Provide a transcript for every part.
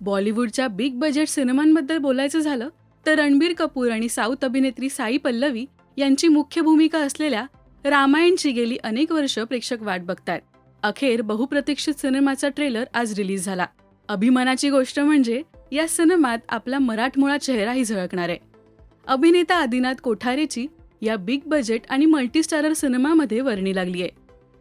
बॉलिवूडच्या big budget सिनेमांबद्दल बोलायचं झालं तर रणबीर कपूर आणि साऊथ अभिनेत्री साई पल्लवी यांची मुख्य भूमिका असलेल्या रामायणची गेली अनेक वर्ष प्रेक्षक वाट बघतायत. अखेर बहुप्रतीक्षित सिनेमाचा ट्रेलर आज रिलीज झाला. अभिमानाची गोष्ट म्हणजे या सिनेमात आपला मराठमोळा चेहराही झळकणार आहे. अभिनेता आदिनाथ कोठारेची या बिग बजेट आणि मल्टीस्टारर सिनेमामध्ये वर्णी लागलीय.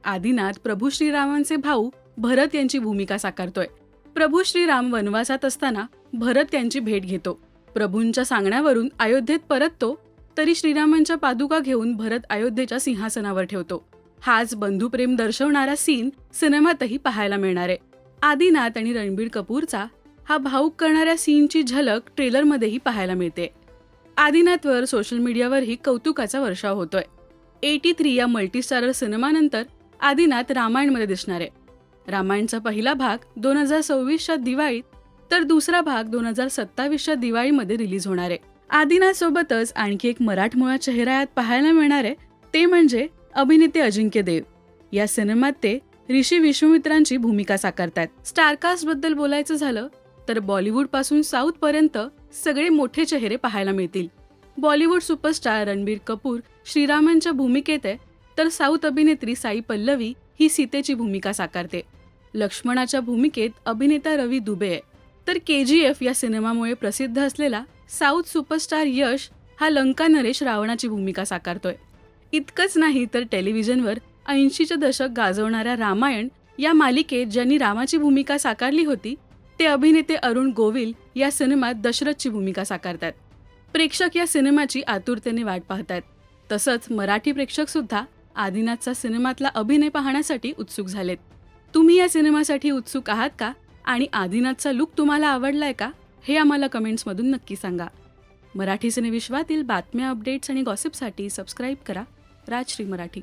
आदिनाथ प्रभू श्रीरामांचे भाऊ भरत यांची भूमिका साकारतोय. प्रभू श्रीराम वनवासात असताना भरत यांची भेट घेतो. प्रभूंच्या सांगण्यावरून अयोध्येत परततो, तरी श्रीरामांच्या पादुका घेऊन भरत अयोध्येच्या सिंहासनावर ठेवतो. हाच बंधुप्रेम दर्शवणारा सीन सिनेमातही पाहायला मिळणार आहे. आदिनाथ आणि रणबीर कपूरचा हा भावुक करणाऱ्या सीनची झलक ट्रेलरमध्येही पाहायला मिळते. आदिनाथवर सोशल मीडियावरही कौतुकाचा वर्षाव होतोय. 83 या मल्टीस्टारर सिनेमानंतर आदिनाथ रामायणमध्ये दिसणार आहे. रामायणचा पहिला भाग 2026च्या दिवाळीत तर दुसरा भाग 2027च्या दिवाळीमध्ये रिलीज होणार आहे. आदिनाथ सोबतच आणखी एक मराठमोळा चेहरा यात पाहायला मिळणार आहे, ते म्हणजे अभिनेते अजिंक्य देव. या सिनेमात ते ऋषी विश्वामित्रांची भूमिका साकारतात. स्टारकास्ट बद्दल बोलायचं झालं तर बॉलिवूड पासून साऊथ पर्यंत सगळे मोठे चेहरे पाहायला मिळतील. बॉलिवूड सुपरस्टार रणबीर कपूर श्रीरामांच्या भूमिकेत आहे, तर साऊथ अभिनेत्री साई पल्लवी ही सीतेची भूमिका साकारते. लक्ष्मणाच्या भूमिकेत अभिनेता रवी दुबे आहे. तर KGF या सिनेमामुळे प्रसिद्ध असलेला साऊथ सुपरस्टार यश हा लंका नरेश रावणाची भूमिका साकारतोय. इतकंच नाही तर टेलिव्हिजनवर 80चे दशक गाजवणाऱ्या रामायण या मालिकेत ज्यांनी रामाची भूमिका साकारली होती ते अभिनेते अरुण गोविल या सिनेमात दशरथची भूमिका साकारतात. प्रेक्षक या सिनेमाची आतुरतेने वाट पाहतात. तसंच मराठी प्रेक्षक सुद्धा आदिनाथचा सिनेमातला अभिनय पाहण्यासाठी उत्सुक झालेत. तुम्ही या सिनेमासाठी उत्सुक आहात का? आणि आदिनाथचा लुक तुम्हाला आवडलाय का? हे आम्हाला कमेंट्समधून नक्की सांगा. मराठी सिनेविश्वातील बातम्या, अपडेट्स आणि गॉसिपसाठी सबस्क्राईब करा राजश्री मराठी.